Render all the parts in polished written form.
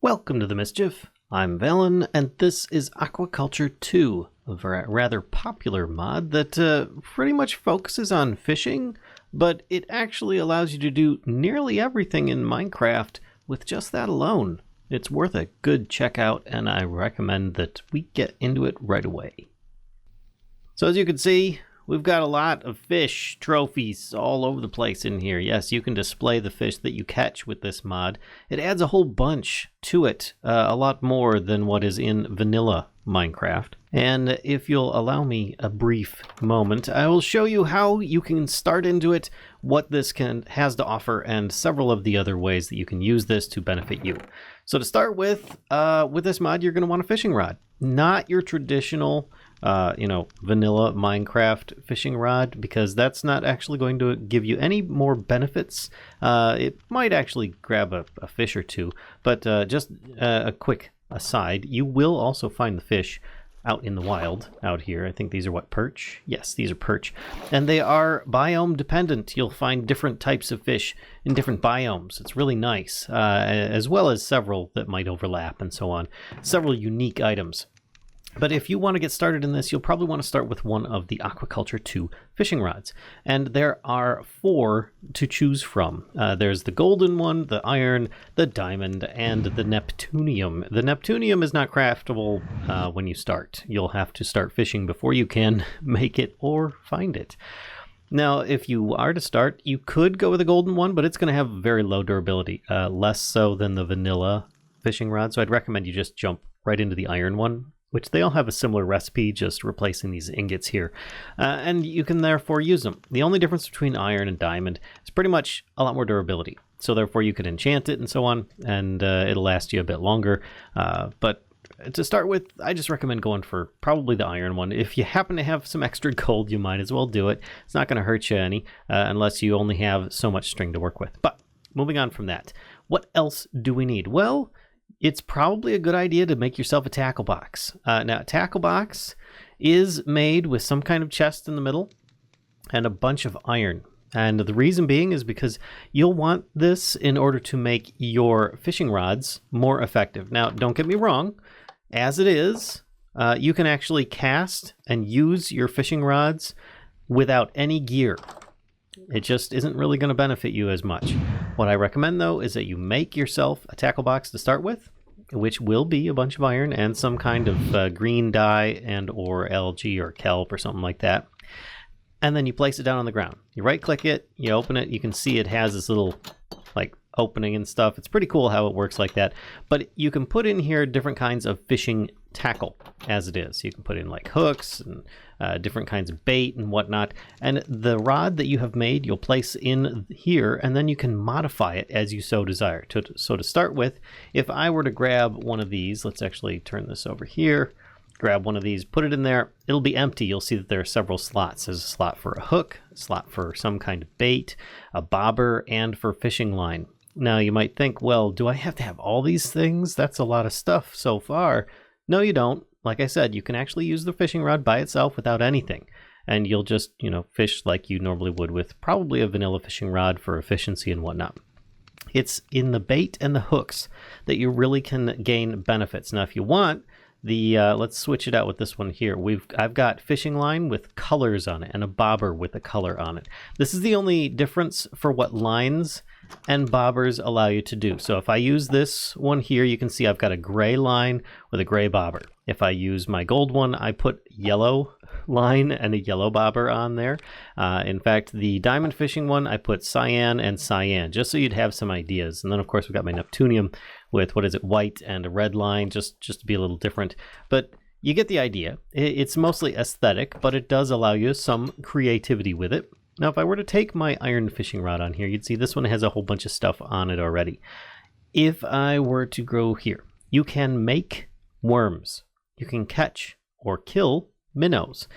Welcome to the Mischief. I'm Valen, and this is Aquaculture 2, a rather popular mod that pretty much focuses on fishing, but it actually allows you to do nearly everything in Minecraft with just that alone. It's worth a good check out, and I recommend that we get into it right away. So as you can see, we've got a lot of fish trophies all over the place in here. Yes, you can display the fish that you catch with this mod. It adds a whole bunch to it, a lot more than what is in vanilla Minecraft. And if you'll allow me a brief moment, I will show you how you can start into it, what this has to offer, and several of the other ways that you can use this to benefit you. So to start with this mod, you're going to want a fishing rod. Not your traditional vanilla Minecraft fishing rod, because that's not actually going to give you any more benefits. It might actually grab a fish or two, but just a quick aside, you will also find the fish out in the wild out here. I think these are what, perch? Yes, these are perch. And they are biome dependent. You'll find different types of fish in different biomes. It's really nice, as well as several that might overlap and so on. Several unique items. But if you want to get started in this, you'll probably want to start with one of the Aquaculture 2 fishing rods. And there are 4 to choose from. There's the golden one, the iron, the diamond, and the Neptunium. The Neptunium is not craftable when you start. You'll have to start fishing before you can make it or find it. Now, if you are to start, you could go with the golden one, but it's going to have very low durability, less so than the vanilla fishing rod. So I'd recommend you just jump right into the iron one, which they all have a similar recipe, just replacing these ingots here. And you can therefore use them. The only difference between iron and diamond is pretty much a lot more durability. So therefore you could enchant it and so on, and it'll last you a bit longer. But to start with, I just recommend going for probably the iron one. If you happen to have some extra gold, you might as well do it. It's not going to hurt you any, unless you only have so much string to work with. But moving on from that, what else do we need? Well, it's probably a good idea to make yourself a tackle box. Now, a tackle box is made with some kind of chest in the middle and a bunch of iron. And the reason being is because you'll want this in order to make your fishing rods more effective. Now, don't get me wrong. As it is, you can actually cast and use your fishing rods without any gear. It just isn't really going to benefit you as much. What I recommend, though, is that you make yourself a tackle box to start with, which will be a bunch of iron and some kind of green dye and or algae or kelp or something like that. And then you place it down on the ground. You right-click it, you open it, you can see it has this little like opening and stuff. It's pretty cool how it works like that. But you can put in here different kinds of fishing tackle as it is. You can put in like hooks and different kinds of bait and whatnot. And the rod that you have made, you'll place in here, and then you can modify it as you so desire. So to start with, if I were to grab one of these, let's actually turn this over here, grab one of these, put it in there, it'll be empty. You'll see that there are several slots. There's a slot for a hook, a slot for some kind of bait, a bobber, and for fishing line. Now you might think, well, do I have to have all these things? That's a lot of stuff so far. No, you don't. Like I said, you can actually use the fishing rod by itself without anything. And you'll just, fish like you normally would with probably a vanilla fishing rod for efficiency and whatnot. It's in the bait and the hooks that you really can gain benefits. Now, if you want, let's switch it out with this one here. I've got fishing line with colors on it and a bobber with a color on it. This is the only difference for what lines and bobbers allow you to do. So if I use this one here, you can see I've got a gray line with a gray bobber. If I use my gold one, I put yellow line and a yellow bobber on there. In fact, the diamond fishing one, I put cyan and cyan, just so you'd have some ideas. And then of course we've got my Neptunium with, white and a red line, just to be a little different. But you get the idea. It's mostly aesthetic, but it does allow you some creativity with it. Now, if I were to take my iron fishing rod on here, you'd see this one has a whole bunch of stuff on it already. If I were to go here, you can make worms. You can catch or kill minnows,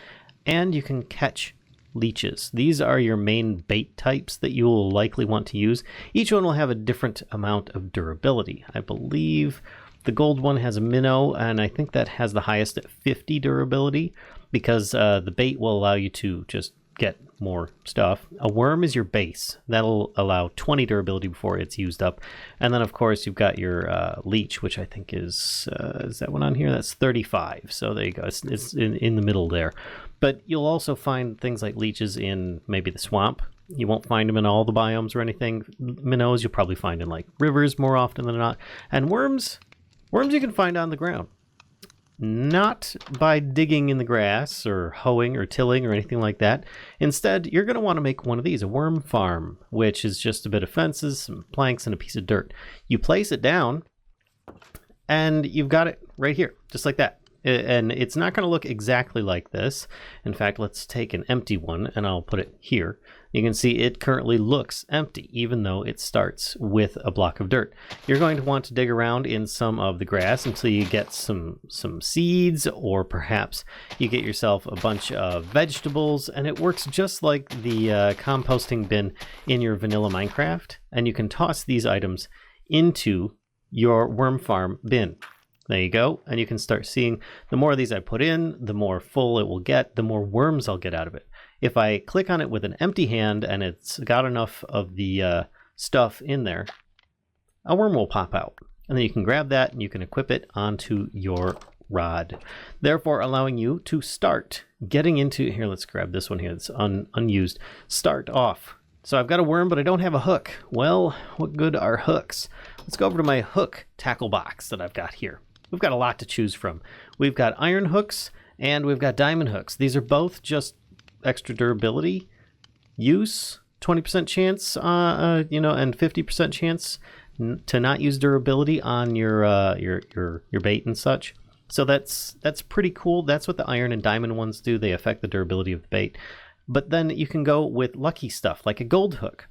and you can catch leeches. These are your main bait types that you will likely want to use. Each one will have a different amount of durability. I believe the gold one has a minnow, and I think that has the highest at 50 durability, because the bait will allow you to just get more stuff. A worm is your base. That'll allow 20 durability before it's used up. And then, of course, you've got your leech, which I think is that one on here? That's 35. So there you go. It's in the middle there. But you'll also find things like leeches in maybe the swamp. You won't find them in all the biomes or anything. Minnows you'll probably find in like rivers more often than not. And worms you can find on the ground. Not by digging in the grass or hoeing or tilling or anything like that. Instead, you're going to want to make one of these, a worm farm, which is just a bit of fences, some planks, and a piece of dirt. You place it down, and you've got it right here, just like that. And it's not going to look exactly like this. In fact, let's take an empty one, and I'll put it here. You can see it currently looks empty, even though it starts with a block of dirt. You're going to want to dig around in some of the grass until you get some seeds, or perhaps you get yourself a bunch of vegetables, and it works just like the composting bin in your vanilla Minecraft, and you can toss these items into your worm farm bin. There you go, and you can start seeing the more of these I put in, the more full it will get, the more worms I'll get out of it. If I click on it with an empty hand and it's got enough of the stuff in there, a worm will pop out. And then you can grab that and you can equip it onto your rod, therefore allowing you to start getting into, here, let's grab this one here, it's unused, start off. So I've got a worm, but I don't have a hook. Well, what good are hooks? Let's go over to my hook tackle box that I've got here. We've got a lot to choose from. We've got iron hooks and we've got diamond hooks. These are both just extra durability use, 20% chance, and 50% chance to not use durability on your bait and such. So that's pretty cool. That's what the iron and diamond ones do. They affect the durability of the bait. But then you can go with lucky stuff like a gold hook.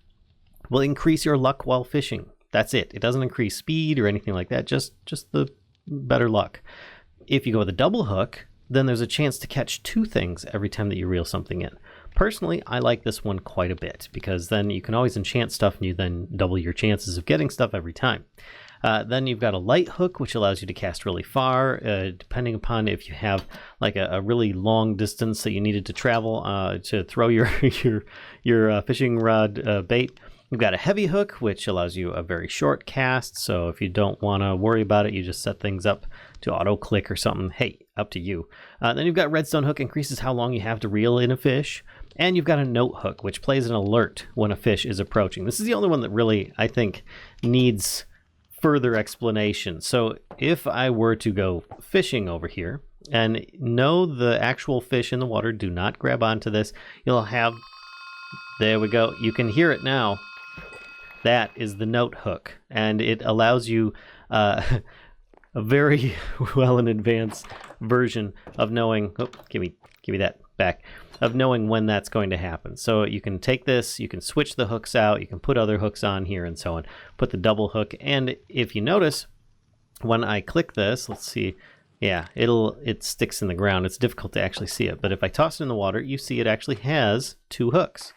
Will increase your luck while fishing. That's it. It doesn't increase speed or anything like that. Just the better luck. If you go with a double hook, then there's a chance to catch two things every time that you reel something in. Personally, I like this one quite a bit because then you can always enchant stuff and you then double your chances of getting stuff every time. Then you've got a light hook, which allows you to cast really far, depending upon if you have like a really long distance that you needed to travel to throw your fishing rod bait. We've got a heavy hook, which allows you a very short cast, so if you don't want to worry about it, you just set things up to auto-click or something. Hey, up to you. Then you've got redstone hook, increases how long you have to reel in a fish. And you've got a note hook, which plays an alert when a fish is approaching. This is the only one that really, I think, needs further explanation. So if I were to go fishing over here, and know the actual fish in the water, do not grab onto this, you'll have... There we go. You can hear it now. That is the note hook, and it allows you a very well in advance version of knowing. Oh, give me that back. Of knowing when that's going to happen. So you can take this, you can switch the hooks out, you can put other hooks on here, and so on. Put the double hook, and if you notice, when I click this, let's see. Yeah, it sticks in the ground. It's difficult to actually see it, but if I toss it in the water, you see it actually has two hooks.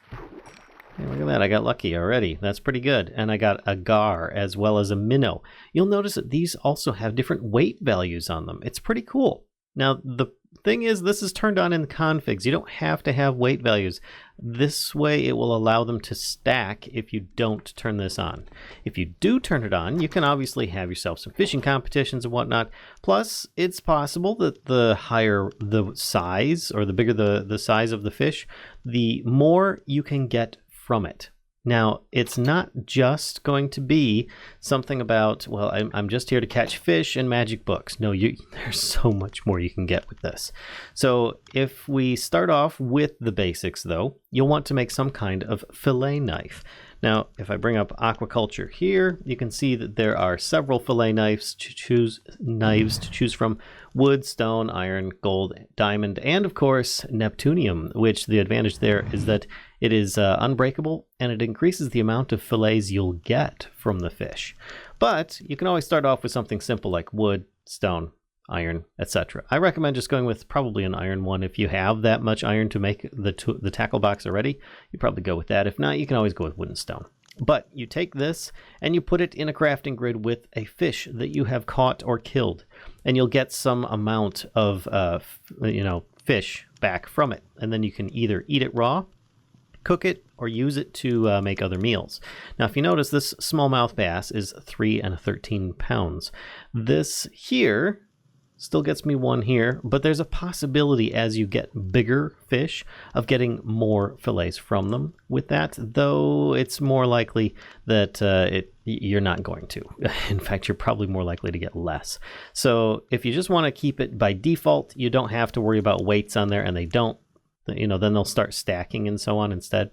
Hey, look at that, I got lucky already. That's pretty good. And I got a gar as well as a minnow. You'll notice that these also have different weight values on them. It's pretty cool. Now, the thing is, this is turned on in the configs. You don't have to have weight values. This way, it will allow them to stack if you don't turn this on. If you do turn it on, you can obviously have yourself some fishing competitions and whatnot. Plus, it's possible that the higher the size, or the bigger the size of the fish, the more you can get from it. Now, it's not just going to be something about, well, I'm just here to catch fish and magic books. No, there's so much more you can get with this. So if we start off with the basics, though, you'll want to make some kind of fillet knife. Now, if I bring up Aquaculture here, you can see that there are several fillet knives to choose from: wood, stone, iron, gold, diamond, and of course Neptunium, which the advantage there is that it is unbreakable and it increases the amount of fillets you'll get from the fish. But you can always start off with something simple like wood, stone, iron, etc. I recommend just going with probably an iron one. If you have that much iron to make the tackle box already, you probably go with that. If not, you can always go with wood and stone. But you take this and you put it in a crafting grid with a fish that you have caught or killed, and you'll get some amount of fish back from it. And then you can either eat it raw cook it, or use it to make other meals. Now, if you notice, this smallmouth bass is 3 and 13 pounds. This here still gets me 1 here, but there's a possibility as you get bigger fish of getting more fillets from them with that, though it's more likely that you're not going to. In fact, you're probably more likely to get less. So if you just want to keep it by default, you don't have to worry about weights on there, and they don't. Then they'll start stacking and so on instead.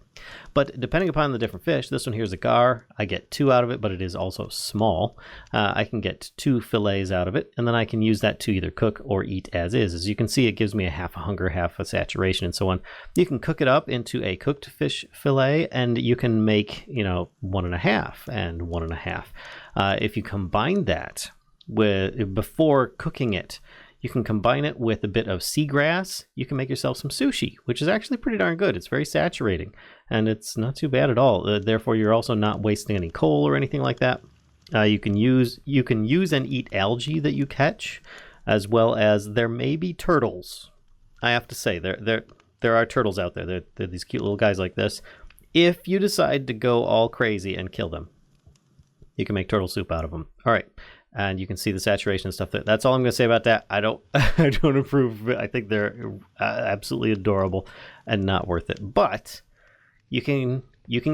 But depending upon the different fish, this one here is a gar. I get 2 out of it, but it is also small. I can get 2 fillets out of it, and then I can use that to either cook or eat as is. As you can see, it gives me a half a hunger, half a saturation, and so on. You can cook it up into a cooked fish fillet, and you can make 1.5 and 1.5. If you combine that before cooking it, you can combine it with a bit of seagrass. You can make yourself some sushi, which is actually pretty darn good. It's very saturating, and it's not too bad at all. Therefore, you're also not wasting any coal or anything like that. You can use and eat algae that you catch, as well as there may be turtles. I have to say, there are turtles out there. They're these cute little guys like this. If you decide to go all crazy and kill them, you can make turtle soup out of them. All right. And you can see the saturation and stuff. That's all I'm going to say about that. I don't approve of it. I think they're absolutely adorable and not worth it. But you can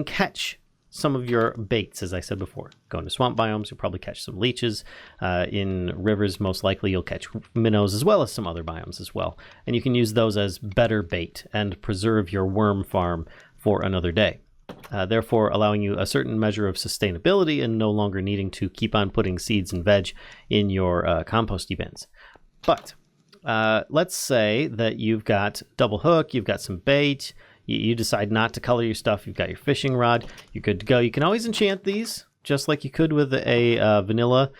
catch some of your baits, as I said before. Go into swamp biomes, you'll probably catch some leeches. In rivers, most likely you'll catch minnows, as well as some other biomes as well. And you can use those as better bait and preserve your worm farm for another day. Therefore allowing you a certain measure of sustainability and no longer needing to keep on putting seeds and veg in your composty bins. But let's say that you've got double hook, you've got some bait, you decide not to color your stuff, you've got your fishing rod, you're good to go. You can always enchant these, just like you could with a vanilla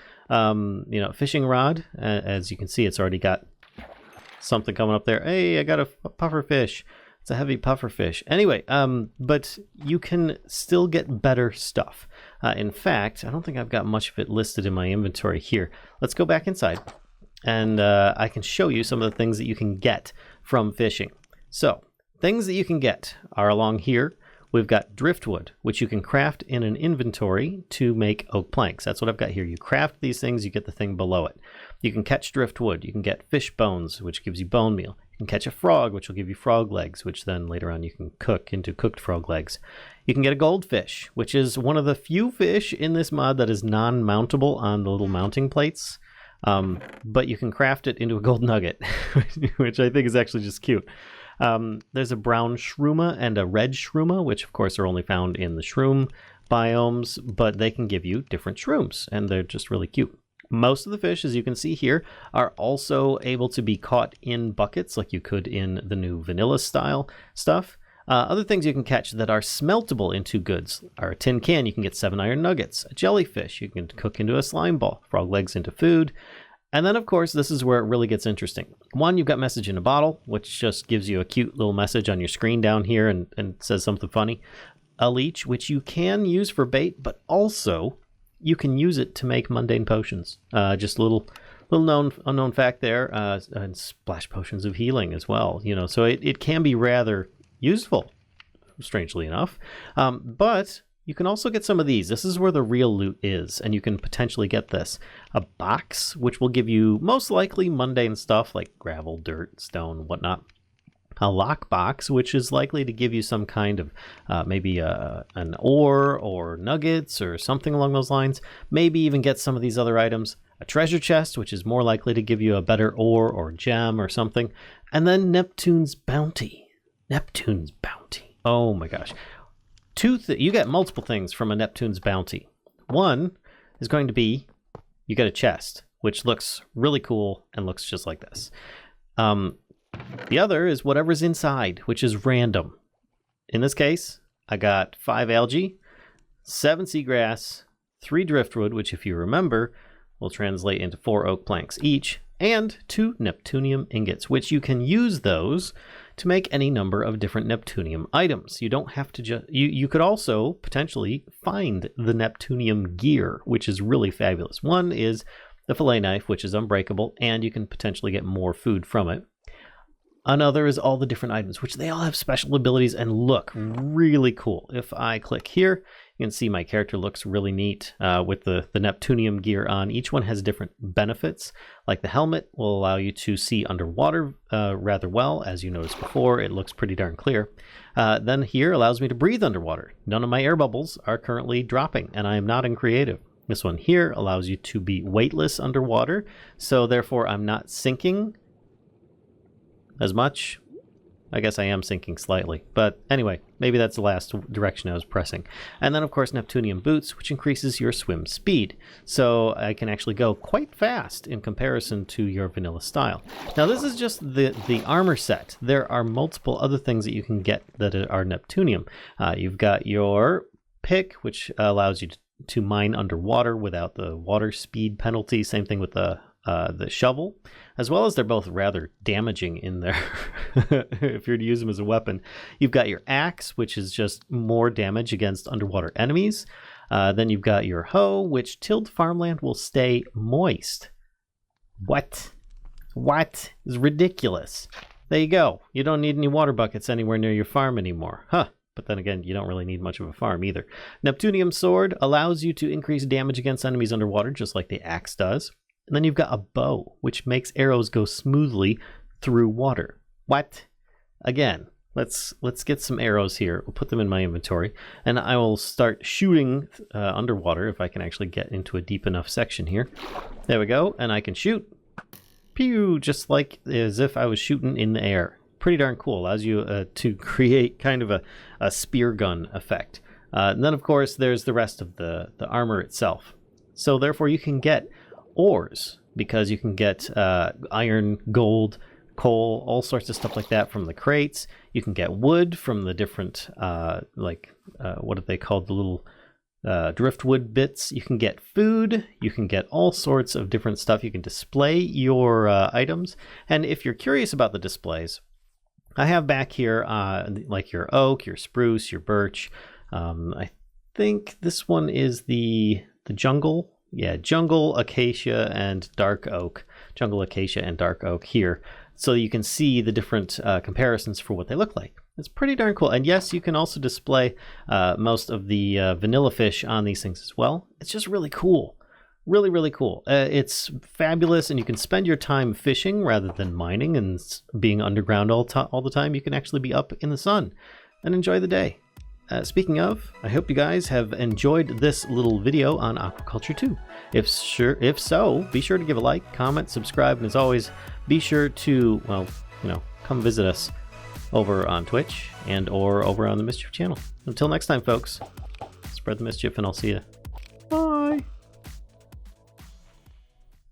fishing rod. As you can see, it's already got something coming up there. Hey, I got a puffer fish. It's a heavy puffer fish. Anyway, but you can still get better stuff. In fact, I don't think I've got much of it listed in my inventory here. Let's go back inside, and I can show you some of the things that you can get from fishing. So, things that you can get are along here. We've got driftwood, which you can craft in an inventory to make oak planks. That's what I've got here. You craft these things, you get the thing below it. You can catch driftwood. You can get fish bones, which gives you bone meal. You can catch a frog, which will give you frog legs, which then later on you can cook into cooked frog legs. You can get a goldfish, which is one of the few fish in this mod that is non-mountable on the little mounting plates. But you can craft it into a gold nugget, which I think is actually just cute. There's a brown shrooma and a red shrooma, which of course are only found in the shroom biomes, but they can give you different shrooms, and they're just really cute. Most of the fish, as you can see here, are also able to be caught in buckets like you could in the new vanilla style stuff. Other things you can catch that are smeltable into goods are a tin can. You can get 7 iron nuggets, a jellyfish you can cook into a slime ball, frog legs into food. And then, of course, this is where it really gets interesting. One, you've got message in a bottle, which just gives you a cute little message on your screen down here and says something funny. A leech, which you can use for bait, but also you can use it to make mundane potions. Just a little unknown fact there. And splash potions of healing as well. So it can be rather useful, strangely enough. But you can also get some of these. This is where the real loot is, and you can potentially get this. A box, which will give you most likely mundane stuff like gravel, dirt, stone, whatnot. A lockbox, which is likely to give you some kind of maybe an ore or nuggets or something along those lines. Maybe even get some of these other items. A treasure chest, which is more likely to give you a better ore or gem or something. And then Neptune's bounty. Neptune's bounty. Oh my gosh. You get multiple things from a Neptune's bounty. One is going to be, you get a chest, which looks really cool and looks just like this. The other is whatever's inside, which is random. In this case, I got 5 algae, 7 seagrass, 3 driftwood, which if you remember, will translate into 4 oak planks each, and 2 Neptunium ingots, which you can use those to make any number of different Neptunium items. You don't have to you could also potentially find the Neptunium Gear, which is really fabulous. One is the Filet Knife, which is unbreakable, and you can potentially get more food from it. Another is all the different items, which they all have special abilities and look really cool. If I click here, you can see my character looks really neat with the Neptunium Gear on. Each one has different benefits, like the helmet will allow you to see underwater rather well. As you noticed before, it looks pretty darn clear. Then here allows me to breathe underwater. None of my air bubbles are currently dropping, and I am not in creative. This one here allows you to be weightless underwater, so therefore I'm not sinking as much. I guess I am sinking slightly, but anyway, maybe that's the last direction I was pressing. And then of course Neptunium Boots, which increases your swim speed, so I can actually go quite fast in comparison to your vanilla style. Now this is just the armor set. There are multiple other things that you can get that are Neptunium. You've got your pick, which allows you to mine underwater without the water speed penalty. Same thing with the shovel, as well as they're both rather damaging in there if you're to use them as a weapon. You've got your axe, which is just more damage against underwater enemies. Then you've got your hoe, which tilled farmland will stay moist. What is ridiculous? There you go. You don't need any water buckets anywhere near your farm anymore. But then again, you don't really need much of a farm either. Neptunium Sword allows you to increase damage against enemies underwater, just like the axe does. And then you've got a bow, which makes arrows go smoothly through water. What? Again, let's get some arrows here. We'll put them in my inventory, and I will start shooting underwater if I can actually get into a deep enough section here. There we go, and I can shoot. Pew! Just like as if I was shooting in the air. Pretty darn cool. Allows you to create kind of a spear gun effect. And then, of course, there's the rest of the armor itself. So therefore, you can get ores, because you can get iron, gold, coal, all sorts of stuff like that from the crates. You can get wood from the different, what are they called? The little driftwood bits. You can get food. You can get all sorts of different stuff. You can display your items. And if you're curious about the displays, I have back here like your oak, your spruce, your birch. I think this one is the jungle. Yeah, jungle, acacia, and dark oak. Jungle, acacia, and dark oak here. So you can see the different comparisons for what they look like. It's pretty darn cool. And yes, you can also display most of the vanilla fish on these things as well. It's just really cool. Really, really cool. It's fabulous, and you can spend your time fishing rather than mining and being underground all the time. You can actually be up in the sun and enjoy the day. Speaking of, I hope you guys have enjoyed this little video on Aquaculture 2. If so, be sure to give a like, comment, subscribe, and as always, be sure to, come visit us over on Twitch or over on the Mischief channel. Until next time, folks, spread the mischief, and I'll see you. Bye!